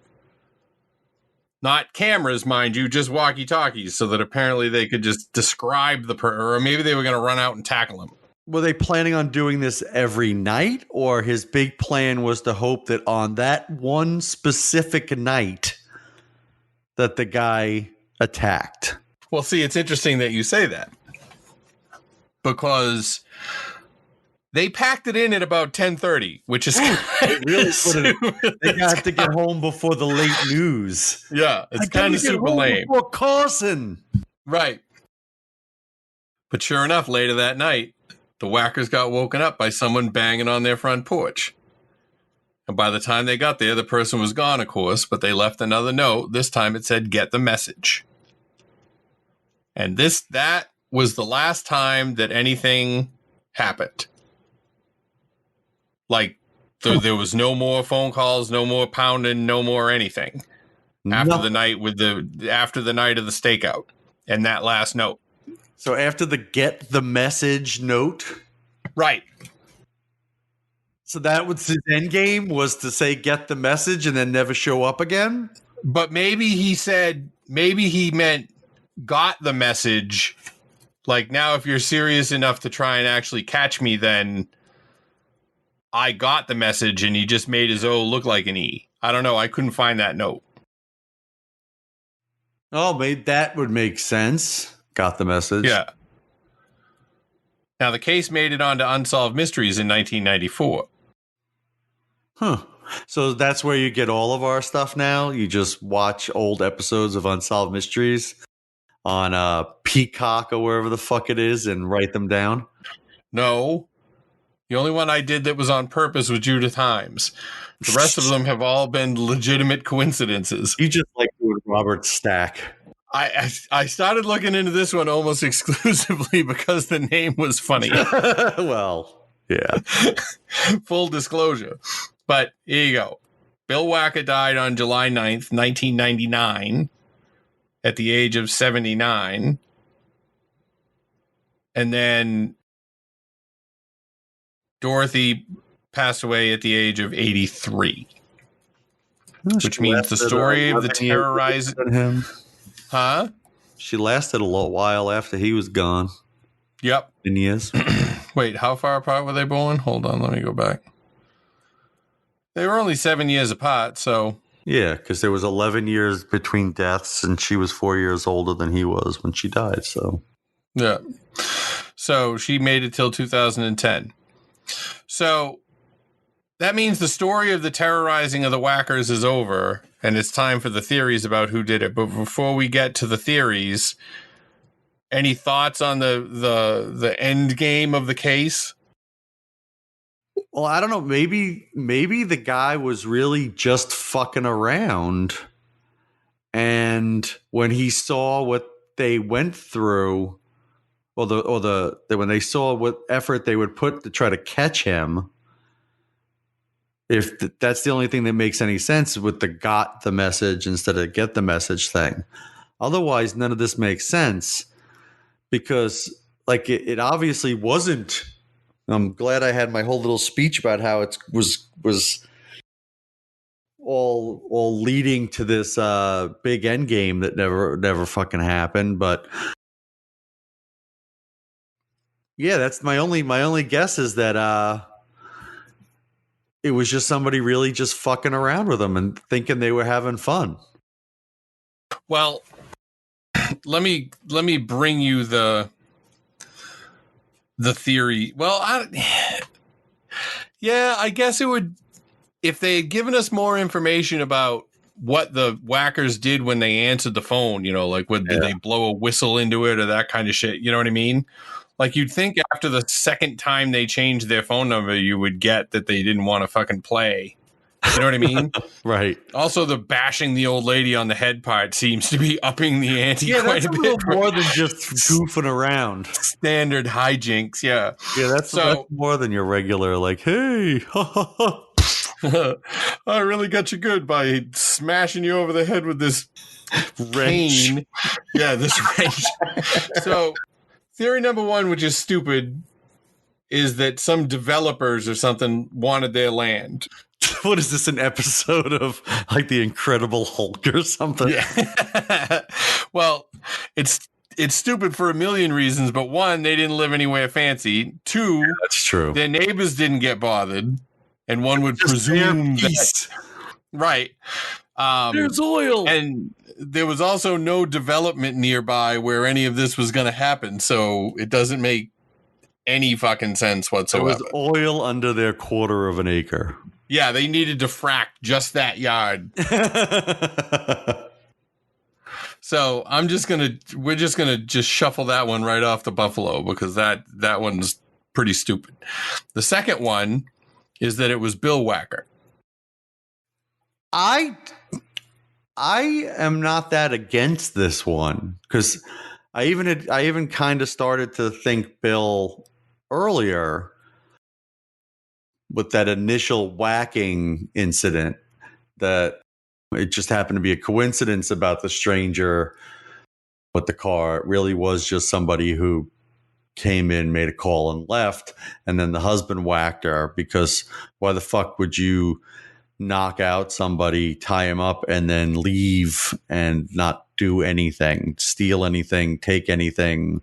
Not cameras, mind you, just walkie-talkies, so that apparently they could just describe or maybe they were going to run out and tackle him. Were they planning on doing this every night, or his big plan was to hope that on that one specific night that the guy attacked? Well, see, it's interesting that you say that, because they packed it in at about 10:30, which is they got to get home before the late news. Yeah, it's kind of super lame. Before Carson. Right. But sure enough, later that night, the Wackers got woken up by someone banging on their front porch. And by the time they got there, the person was gone, of course, but they left another note. This time it said, "Get the message." And that was the last time that anything happened. Like there was no more phone calls, no more pounding, no more anything after the night of the stakeout and that last note. So after the get the message note, right? So that was his end game, was to say get the message and then never show up again. But maybe he meant got the message. Like, now if you're serious enough to try and actually catch me, then I got the message, and he just made his O look like an E. I don't know. I couldn't find that note. Oh, that would make sense. Got the message. Yeah. Now, the case made it onto Unsolved Mysteries in 1994. Huh. So that's where you get all of our stuff now? You just watch old episodes of Unsolved Mysteries on Peacock or wherever the fuck it is and write them down? No. The only one I did that was on purpose was Judith Himes. The rest of them have all been legitimate coincidences. You just like doing Robert Stack. I started looking into this one almost exclusively because the name was funny. Well, yeah. Full disclosure. But here you go. Bill Wacker died on July 9th, 1999 at the age of 79. And then Dorothy passed away at the age of 83. Which means the story of the terrorizing him. Huh? She lasted a little while after he was gone. Yep. In years. Wait, how far apart were they born? Hold on, let me go back. They were only 7 years apart, so... Yeah, because there was 11 years between deaths, and she was 4 years older than he was when she died, so... Yeah. So she made it till 2010. So that means the story of the terrorizing of the Wackers is over, and it's time for the theories about who did it. But before we get to the theories, any thoughts on the end game of the case? Well, I don't know. Maybe the guy was really just fucking around, and when he saw what they went through, when they saw what effort they would put to try to catch him, if that's the only thing that makes any sense with the got the message instead of get the message thing. Otherwise, none of this makes sense because, like, it obviously wasn't. I'm glad I had my whole little speech about how it was all leading to this big end game that never fucking happened. But yeah, that's my only guess is that it was just somebody really just fucking around with them and thinking they were having fun. Well, let me bring you the theory. Well, I guess it would, if they had given us more information about what the Wackers did when they answered the phone, like did they blow a whistle into it or that kind of shit? You know what I mean? Like, you'd think after the second time they changed their phone number, you would get that they didn't want to fucking play. You know what I mean? Right. Also, the bashing the old lady on the head part seems to be upping the ante quite a bit. Little more than just goofing around. Standard hijinks, yeah. Yeah, that's more than your regular, like, hey, I really got you good by smashing you over the head with this wrench. Cane. Yeah, this wrench. So, theory number one, which is stupid, is that some developers or something wanted their land. What is this, an episode of like The Incredible Hulk or something? Yeah. Well, it's stupid for a million reasons, but one, they didn't live anywhere fancy. Two, yeah, that's true. Their neighbors didn't get bothered, and one would presume that. Right. There's oil. And there was also no development nearby where any of this was going to happen, so it doesn't make any fucking sense whatsoever. There was oil under their quarter of an acre. Yeah, they needed to frack just that yard. So we're just gonna shuffle that one right off the buffalo because that one's pretty stupid. The second one is that it was Bill Wacker. I am not that against this one because I even kind of started to think Bill earlier. with that initial whacking incident, that it just happened to be a coincidence about the stranger with the car. It really was just somebody who came in, made a call, and left. And then the husband whacked her, because why the fuck would you knock out somebody, tie him up, and then leave and not do anything, steal anything, take anything,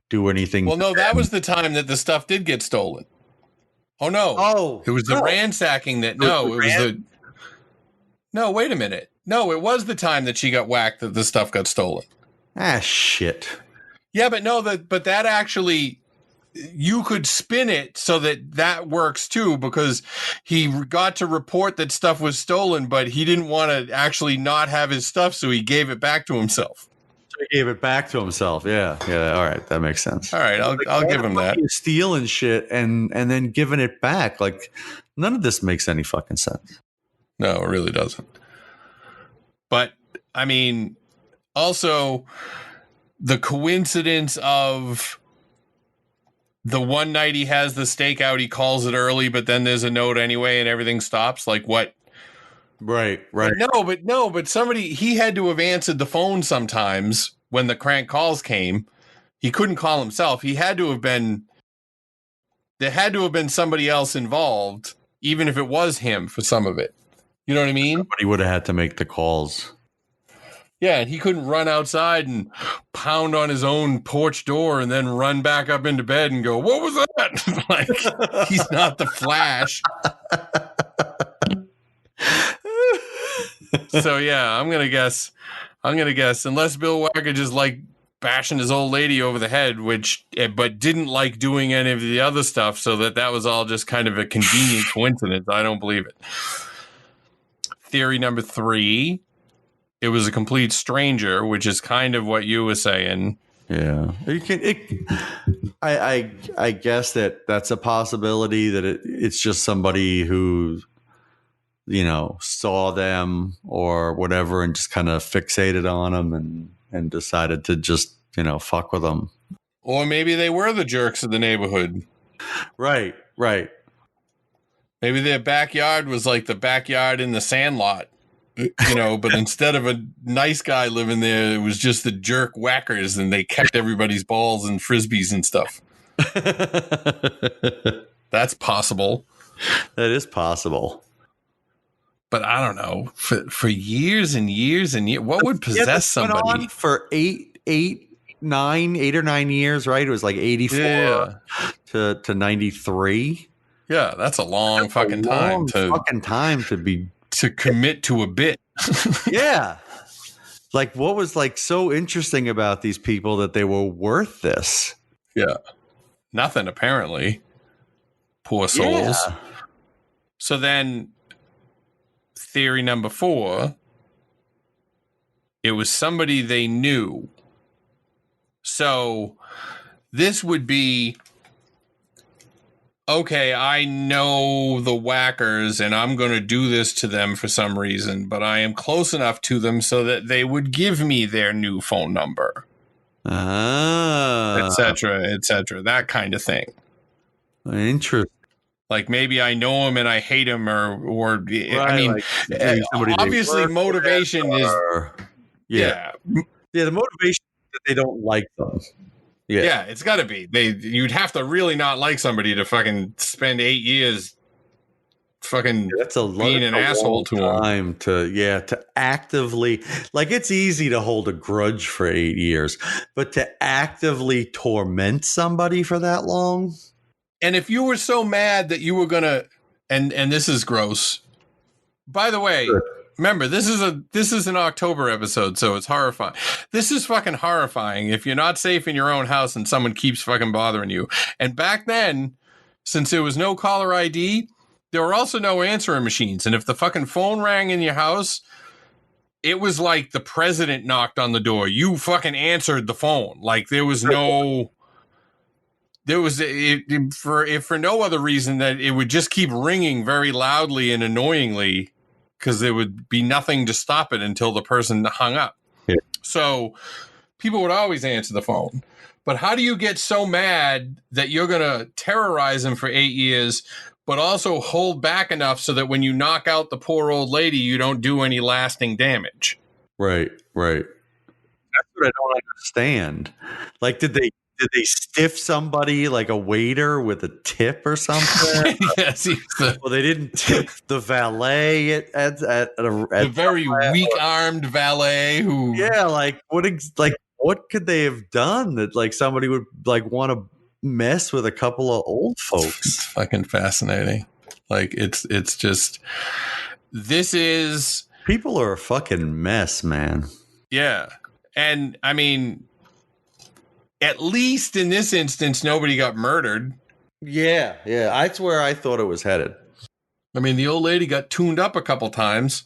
do anything? Well, no, that was the time that the stuff did get stolen. Oh, no. Oh, it was the ransacking that, no, it was the, no, wait a minute. No, it was the time that she got whacked that the stuff got stolen. Ah, shit. Yeah, but no, but that actually, you could spin it so that works too, because he got to report that stuff was stolen, but he didn't want to actually not have his stuff, so he gave it back to himself. He gave it back to himself. Yeah. All right, that makes sense. All right, I'll give him that. Stealing shit and then giving it back, like, none of this makes any fucking sense. No, it really doesn't. But I mean, also the coincidence of the one night he has the stakeout, he calls it early, but then there's a note anyway and everything stops. Like, what? Right. But somebody, he had to have answered the phone sometimes when the crank calls came. He couldn't call himself. There had to have been somebody else involved, even if it was him for some of it. You know what I mean? Somebody would have had to make the calls. Yeah, and he couldn't run outside and pound on his own porch door and then run back up into bed and go, "What was that?" Like, he's not the Flash. So yeah, I'm gonna guess, unless Bill Wacker just like bashing his old lady over the head, but didn't like doing any of the other stuff, so that was all just kind of a convenient coincidence. I don't believe it. Theory number 3. It was a complete stranger, which is kind of what you were saying. Yeah, I guess that's a possibility, that it's just somebody who, saw them or whatever and just kind of fixated on them and decided to just, fuck with them. Or maybe they were the jerks of the neighborhood. Right. Maybe their backyard was like the backyard in the Sandlot. But instead of a nice guy living there, it was just the jerk Wackers, and they kept everybody's balls and frisbees and stuff. That's possible. That is possible. But I don't know. For years and years and years, what would possess somebody? For 8 or 9 years, right? It was like 84 to 93. Yeah, that's a long fucking time to commit to a bit. Yeah. Like, what was like so interesting about these people that they were worth this? Yeah. Nothing, apparently. Poor souls. Yeah. So then, theory number 4, it was somebody they knew. So this would be, okay, I know the Wackers and I'm going to do this to them for some reason, but I am close enough to them so that they would give me their new phone number. Et cetera, that kind of thing. Interesting. Like, maybe I know him and I hate him, or right, I mean, like obviously motivation is... Yeah, the motivation that they don't like them. Yeah, it's got to be. You'd have to really not like somebody to fucking spend 8 years fucking being an asshole to them. To actively, like, it's easy to hold a grudge for 8 years, but to actively torment somebody for that long. And if you were so mad that you were gonna, and this is gross. By the way, remember, this is an October episode, so it's horrifying. This is fucking horrifying if you're not safe in your own house and someone keeps fucking bothering you. And back then, since there was no caller ID, there were also no answering machines. And if the fucking phone rang in your house, it was like the president knocked on the door. You fucking answered the phone. Like, there was no... for no other reason that it would just keep ringing very loudly and annoyingly, because there would be nothing to stop it until the person hung up. Yeah. So people would always answer the phone. But how do you get so mad that you're going to terrorize them for 8 years but also hold back enough so that when you knock out the poor old lady, you don't do any lasting damage. Right. That's what I don't understand. Like, did they stiff somebody like a waiter with a tip or something? Yes, well, they didn't tip the valet at the very weak-armed valet who. Yeah, like what could they have done that like somebody would like want to mess with a couple of old folks? It's fucking fascinating. Like it's just this is people are a fucking mess, man. Yeah. And I mean, at least in this instance, nobody got murdered. Yeah. That's where I thought it was headed. I mean, the old lady got tuned up a couple times,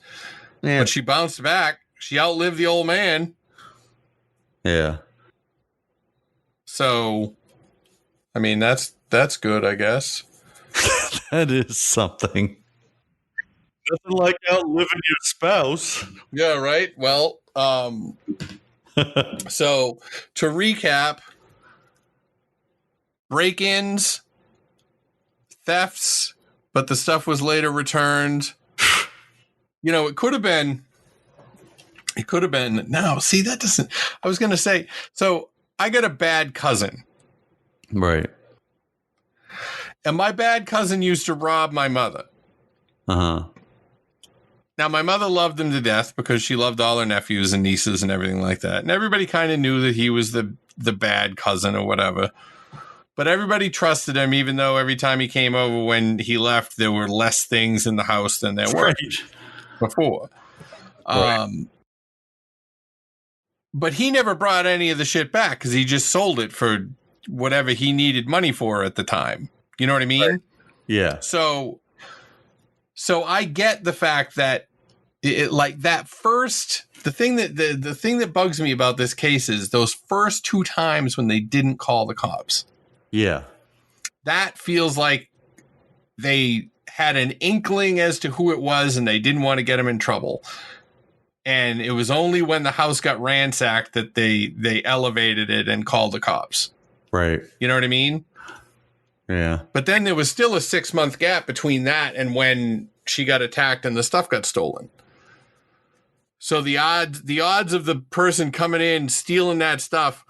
but she bounced back. She outlived the old man. Yeah. So, I mean, that's good, I guess. That is something. Nothing like outliving your spouse. Yeah, right. Well, so to recap, break-ins, thefts, but the stuff was later returned. You know, it could have been. No, see, that doesn't. I was going to say, so I got a bad cousin. Right. And my bad cousin used to rob my mother. Uh-huh. Now, my mother loved him to death because she loved all her nephews and nieces and everything like that. And everybody kind of knew that he was the bad cousin or whatever. But everybody trusted him, even though every time he came over, when he left, there were less things in the house than there were before. Right. But he never brought any of the shit back because he just sold it for whatever he needed money for at the time. You know what I mean? Right. Yeah. So I get the fact that it like that first, the thing that bugs me about this case is those first 2 times when they didn't call the cops. Yeah. That feels like they had an inkling as to who it was and they didn't want to get him in trouble. And it was only when the house got ransacked that they elevated it and called the cops. Right. You know what I mean? Yeah. But then there was still a 6-month gap between that and when she got attacked and the stuff got stolen. So the odds of the person coming in, stealing that stuff,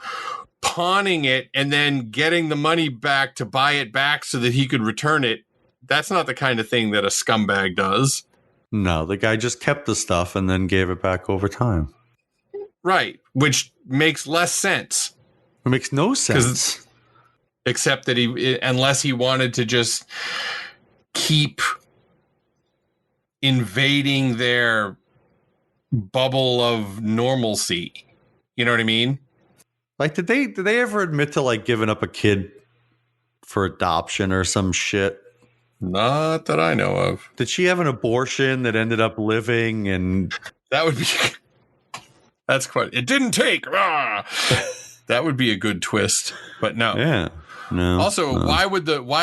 pawning it, and then getting the money back to buy it back so that he could return it, that's not the kind of thing that a scumbag does. No, the guy just kept the stuff and then gave it back over time. Right, which makes less sense. It makes no sense. Except that unless he wanted to just keep invading their bubble of normalcy. You know what I mean? Like, did they ever admit to like giving up a kid for adoption or some shit? Not that I know of. Did she have an abortion that ended up living? And that would be. That's quite. It didn't take. That would be a good twist, but no. Yeah. No. Also, no. Why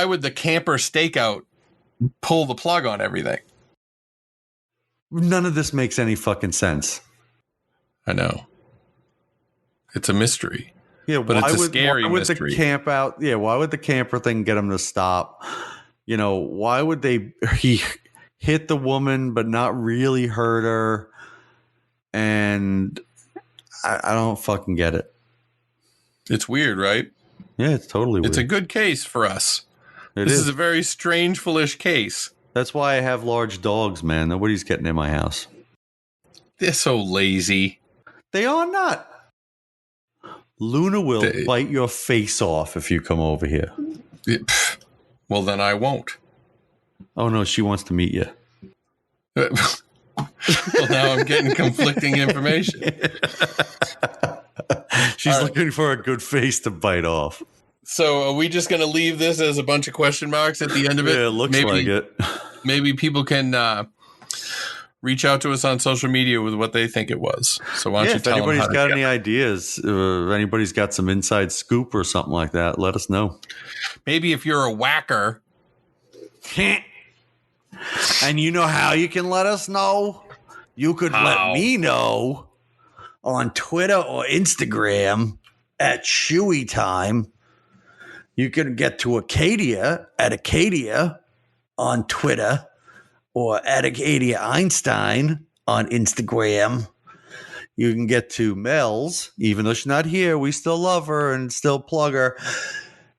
would the camper stakeout pull the plug on everything? None of this makes any fucking sense. I know. It's a mystery. Yeah, but it's a scary mystery. Why would the camper thing get him to stop? You know, why would he hit the woman but not really hurt her? And I don't fucking get it. It's weird, right? Yeah, it's totally weird. It's a good case for us. This is a very strange, foolish case. That's why I have large dogs, man. Nobody's getting in my house. They're so lazy. They are not. Luna will bite your face off if you come over here. Well, then I won't. Oh, no, she wants to meet you. Well, now I'm getting conflicting information. She's looking for a good face to bite off. So are we just going to leave this as a bunch of question marks at the end of it? Yeah, it looks like it. Maybe people can reach out to us on social media with what they think it was. So why don't you tell them? If anybody's got any ideas, if anybody's got some inside scoop or something like that, let us know. Maybe if you're a Wacker. And you know how you can let us know? You could let me know on Twitter or Instagram at Shoey Time. You can get to Acadia at Acadia on Twitter or Acadia Einstein on Instagram. You can get to Mel's, even though she's not here, we still love her and still plug her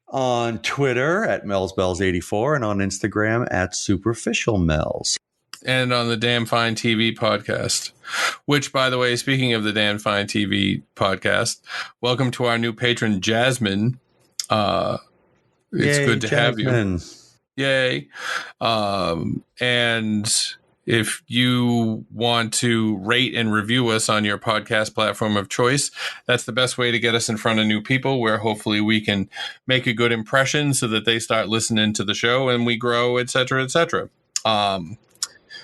on Twitter at MelsBells84 and on Instagram at SuperficialMels. And on the Damn Fine TV podcast, which, by the way, speaking of the Damn Fine TV podcast, welcome to our new patron, Jasmine. It's Yay, good to Jasmine. have you. Yay. And if you want to rate and review us on your podcast platform of choice, that's the best way to get us in front of new people, where hopefully we can make a good impression so that they start listening to the show and we grow, et cetera, et cetera.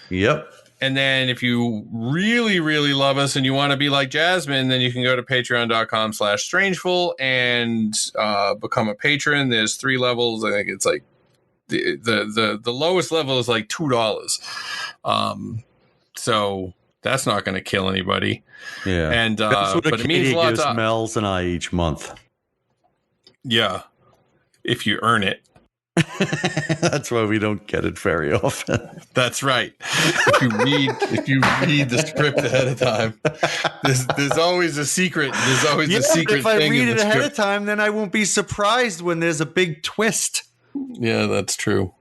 Yep. And then if you really, really love us and you want to be like Jasmine, then you can go to patreon.com/strangeful and become a patron. There's 3 levels. I think it's like the lowest level is like $2. So that's not going to kill anybody. Yeah. And that's what but it means a lot gives to Mel's and I each month. Yeah. If you earn it. That's why we don't get it very often. That's right. If you read the script ahead of time, there's always a secret. There's always a secret if I thing read in it the ahead script. of time, then I won't be surprised when there's a big twist. Yeah, that's true.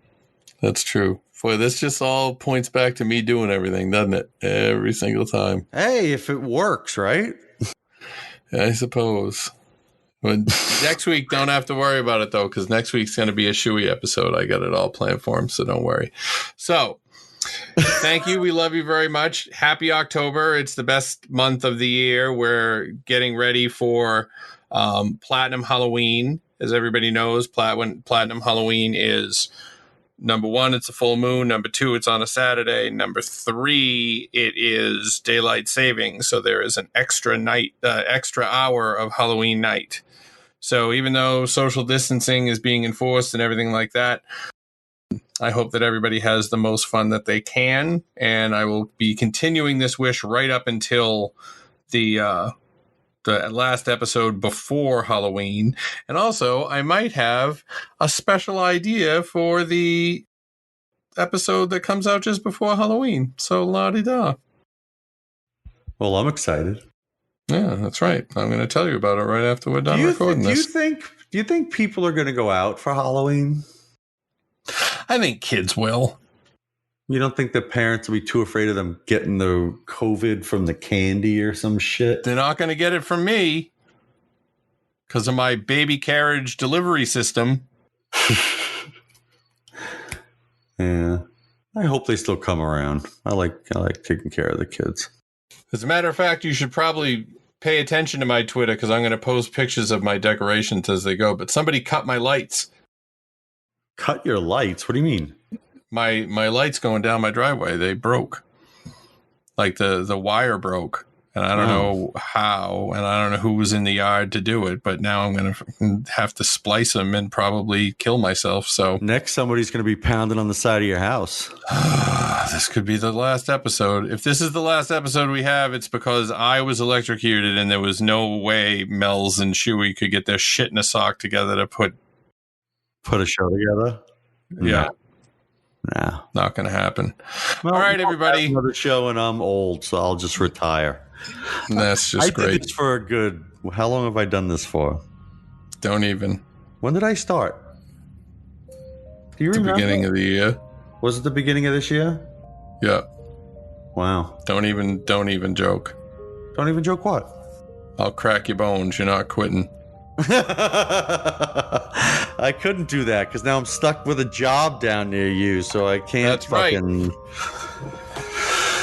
That's true. Boy, this just all points back to me doing everything, doesn't it? Every single time. Hey, if it works, right? I suppose. But next week, don't have to worry about it, though, because next week's going to be a Shuey episode. I got it all planned for him, so don't worry. So, thank you. We love you very much. Happy October. It's the best month of the year. We're getting ready for Platinum Halloween. As everybody knows, Platinum Halloween is, number 1, it's a full moon. Number 2, it's on a Saturday. Number 3, it is daylight saving. So there is an extra hour of Halloween night. So even though social distancing is being enforced and everything like that, I hope that everybody has the most fun that they can. And I will be continuing this wish right up until the last episode before Halloween. And also, I might have a special idea for the episode that comes out just before Halloween. So la-di-da. Well, I'm excited. Yeah, that's right. I'm going to tell you about it right after we're done recording this. Do you think people are going to go out for Halloween? I think kids will. You don't think the parents will be too afraid of them getting the COVID from the candy or some shit? They're not going to get it from me because of my baby carriage delivery system. Yeah. I hope they still come around. I like taking care of the kids. As a matter of fact, you should probably pay attention to my Twitter because I'm going to post pictures of my decorations as they go. But somebody cut my lights. Cut your lights? What do you mean? My lights going down my driveway, they broke. Like the wire broke. And I don't know how, and I don't know who was in the yard to do it, but now I'm going to have to splice them and probably kill myself. So next, somebody's going to be pounding on the side of your house. This could be the last episode. If this is the last episode we have, it's because I was electrocuted and there was no way Mel's and Shuey could get their shit in a sock together to put a show together. Yeah. No. Not going to happen. Well, all right, everybody. Another show, and I'm old, so I'll just retire. That's just great. I did this for a good. How long have I done this for? Don't even. When did I start? Do you remember? The beginning of the year. Was it the beginning of this year? Yeah. Wow. Don't even joke. Don't even joke what? I'll crack your bones. You're not quitting. I couldn't do that because now I'm stuck with a job down near you, so I can't. That's right.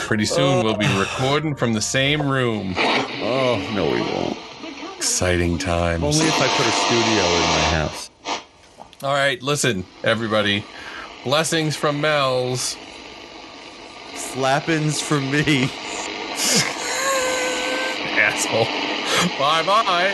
Pretty soon we'll be recording from the same room. Oh, no, we won't. Exciting times. Only if I put a studio in my house. All right, listen, everybody. Blessings from Mel's. Slappings from me. Asshole. Bye-bye.